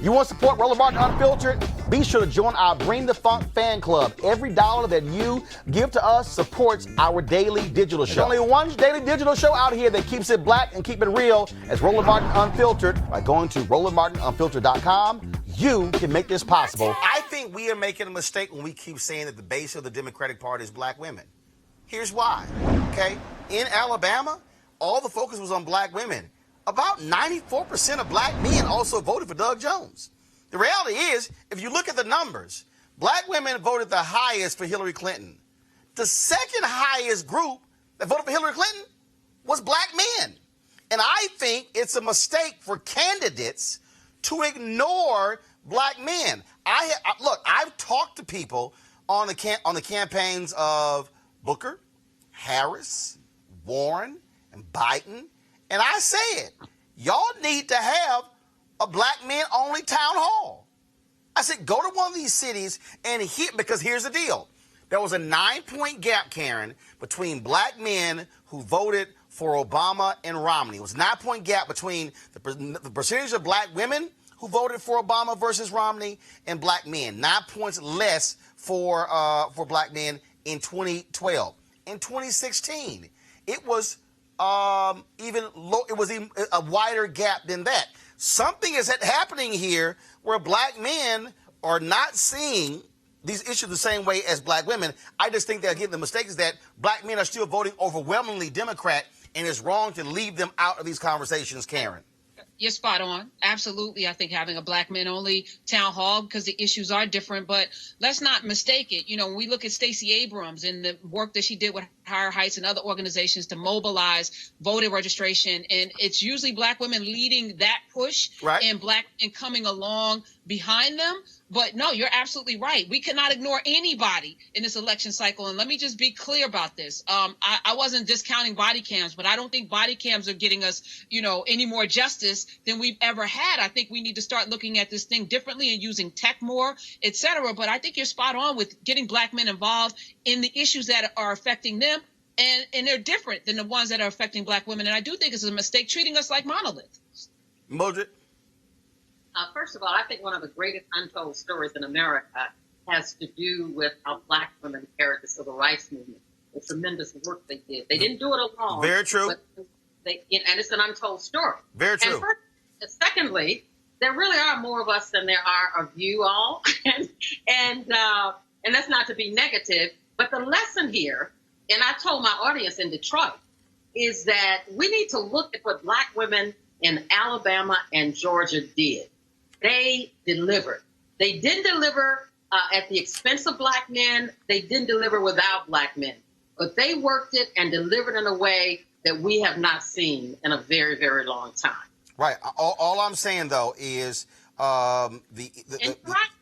You want to support Roland Martin Unfiltered? Be sure to join our Bring the Funk fan club. Every dollar that you give to us supports our daily digital show. There's only one daily digital show out here that keeps it black and keep it real as Roland Martin Unfiltered. By going to RolandMartinUnfiltered.com, you can make this possible. I think we are making a mistake when we keep saying that the base of the Democratic Party is black women. Here's why, okay? In Alabama, all the focus was on black women. About 94% of black men also voted for Doug Jones. The reality is, if you look at the numbers, black women voted the highest for Hillary Clinton. The second highest group that voted for Hillary Clinton was black men. And I think it's a mistake for candidates to ignore black men. Look, I've talked to people on the campaigns of Booker, Harris, Warren, and Biden, and I said, y'all need to have a black men-only town hall. I said, go to one of these cities and because here's the deal. There was a 9-point gap, Karen, between black men who voted for Obama and Romney. It was a 9-point gap between the percentage of black women who voted for Obama versus Romney and black men. 9 points less for black men in 2012. In 2016, it was even a wider gap than that. Something is happening here where black men are not seeing these issues the same way as black women. I just think that, again, the mistake is that black men are still voting overwhelmingly Democrat, and it's wrong to leave them out of these conversations, Karen. You're spot on. Absolutely. I think having a black men only town hall because the issues are different, but let's not mistake it. You know, when we look at Stacey Abrams and the work that she did with Higher Heights and other organizations to mobilize voter registration, and it's usually black women leading that push, right, and black men coming along behind them. But no, you're absolutely right. We cannot ignore anybody in this election cycle. And let me just be clear about this. I wasn't discounting body cams, but I don't think body cams are getting us, any more justice than we've ever had. I think we need to start looking at this thing differently and using tech more, et cetera. But I think you're spot on with getting black men involved in the issues that are affecting them. And they're different than the ones that are affecting black women. And I do think it's a mistake treating us like monoliths. Mildred? First of all, I think one of the greatest untold stories in America has to do with how black women carried the civil rights movement, the tremendous work they did. They didn't do it alone. Very true. But and it's an untold story. Very true. And secondly, there really are more of us than there are of you all. and that's not to be negative, but the lesson here, and I told my audience in Detroit, is that we need to look at what black women in Alabama and Georgia did. They delivered. They didn't deliver at the expense of black men. They didn't deliver without black men. But they worked it and delivered in a way that we have not seen in a very, very long time. Right. All I'm saying, though, is the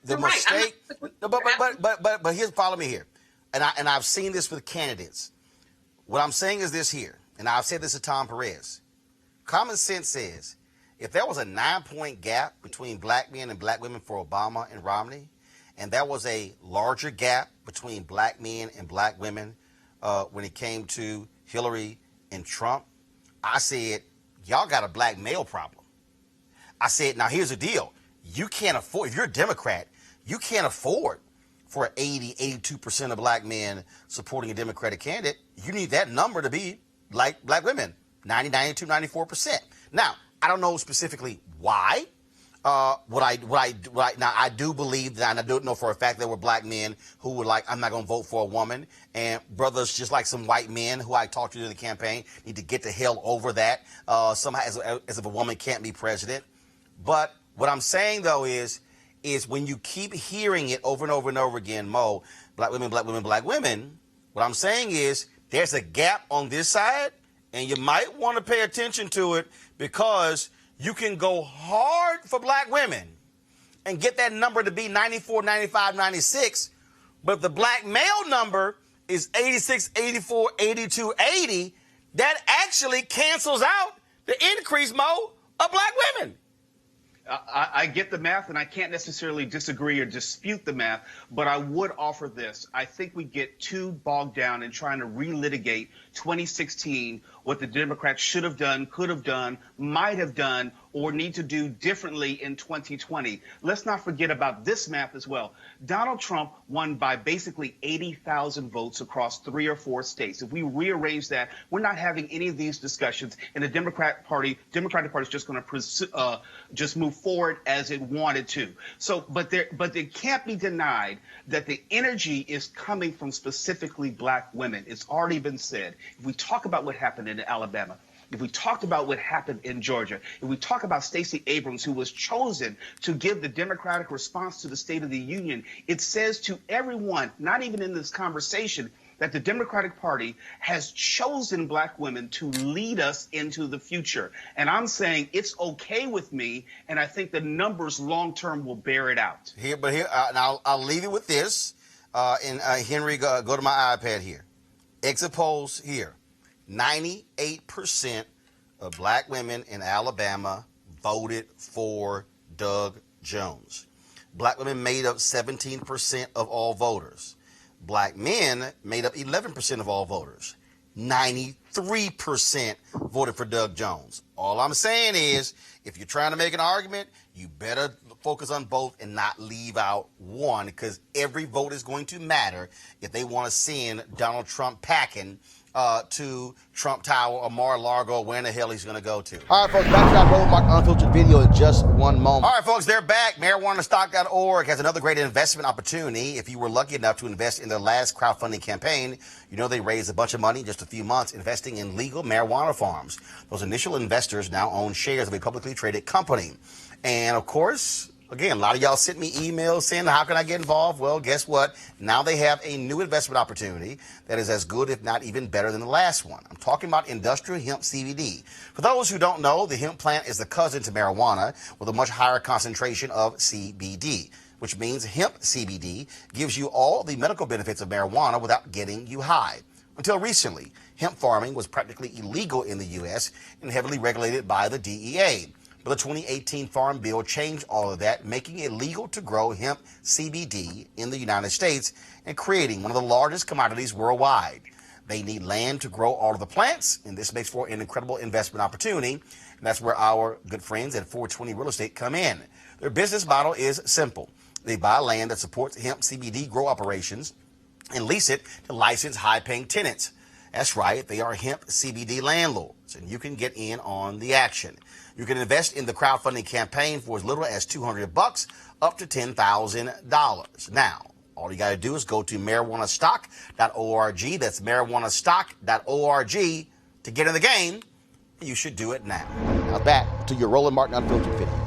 mistake. Right. But here's, follow me here. And I've seen this with candidates. What I'm saying is this here, and I've said this to Tom Perez. Common sense says, if there was a 9-point gap between black men and black women for Obama and Romney, and there was a larger gap between black men and black women when it came to Hillary and Trump, I said, y'all got a black male problem. I said, now here's the deal. You can't afford, if you're a Democrat, you can't afford for 82% of black men supporting a Democratic candidate. You need that number to be like black women, 90, 92, 94%. Now, I don't know specifically why. Now I do believe that, and I do know for a fact there were black men who were like, I'm not going to vote for a woman. And brothers, just like some white men who I talked to during the campaign, need to get the hell over that somehow, as if a woman can't be president. But what I'm saying, though, is when you keep hearing it over and over and over again, Mo, black women, black women, black women, what I'm saying is there's a gap on this side, and you might want to pay attention to it, because you can go hard for black women and get that number to be 94, 95, 96. But if the black male number is 86, 84, 82, 80, that actually cancels out the increase, Mo, of black women. I get the math, and I can't necessarily disagree or dispute the math, but I would offer this. I think we get too bogged down in trying to relitigate 2016, what the Democrats should have done, could have done, might have done, or need to do differently in 2020. Let's not forget about this math as well. Donald Trump won by basically 80,000 votes across 3 or 4 states. If we rearrange that, we're not having any of these discussions, and the Democratic Party is just going to just move forward as it wanted to. So, but it can't be denied that the energy is coming from specifically black women. It's already been said. If we talk about what happened in Alabama, if we talked about what happened in Georgia, if we talk about Stacey Abrams, who was chosen to give the Democratic response to the State of the Union, it says to everyone, not even in this conversation, that the Democratic Party has chosen black women to lead us into the future. And I'm saying it's okay with me, and I think the numbers long term will bear it out. And I'll leave you with this. Henry, go to my iPad here. Exit polls here. 98% of black women in Alabama voted for Doug Jones. Black women made up 17% of all voters. Black men made up 11% of all voters. 93% voted for Doug Jones. All I'm saying is, if you're trying to make an argument, you better focus on both and not leave out one, because every vote is going to matter if they want to send Donald Trump packing to Trump Tower or Mar-a-Lago, where in the hell he's going to go to. All right, folks, back to that Roland Martin Unfiltered video in just one moment. All right, folks, they're back. MarijuanaStock.org has another great investment opportunity. If you were lucky enough to invest in their last crowdfunding campaign, you know they raised a bunch of money in just a few months investing in legal marijuana farms. Those initial investors now own shares of a publicly traded company. And, of course, again, a lot of y'all sent me emails saying, how can I get involved? Well, guess what? Now they have a new investment opportunity that is as good, if not even better than the last one. I'm talking about industrial hemp CBD. For those who don't know, the hemp plant is the cousin to marijuana with a much higher concentration of CBD, which means hemp CBD gives you all the medical benefits of marijuana without getting you high. Until recently, hemp farming was practically illegal in the U.S. and heavily regulated by the DEA. But the 2018 Farm Bill changed all of that, making it legal to grow hemp CBD in the United States and creating one of the largest commodities worldwide. They need land to grow all of the plants, and this makes for an incredible investment opportunity. And that's where our good friends at 420 Real Estate come in. Their business model is simple. They buy land that supports hemp CBD grow operations and lease it to licensed high-paying tenants. That's right, they are hemp CBD landlords, and you can get in on the action. You can invest in the crowdfunding campaign for as little as $200 up to $10,000. Now, all you got to do is go to marijuanastock.org. That's marijuanastock.org to get in the game. You should do it now. Now back to your Roland Martin Unfiltered video.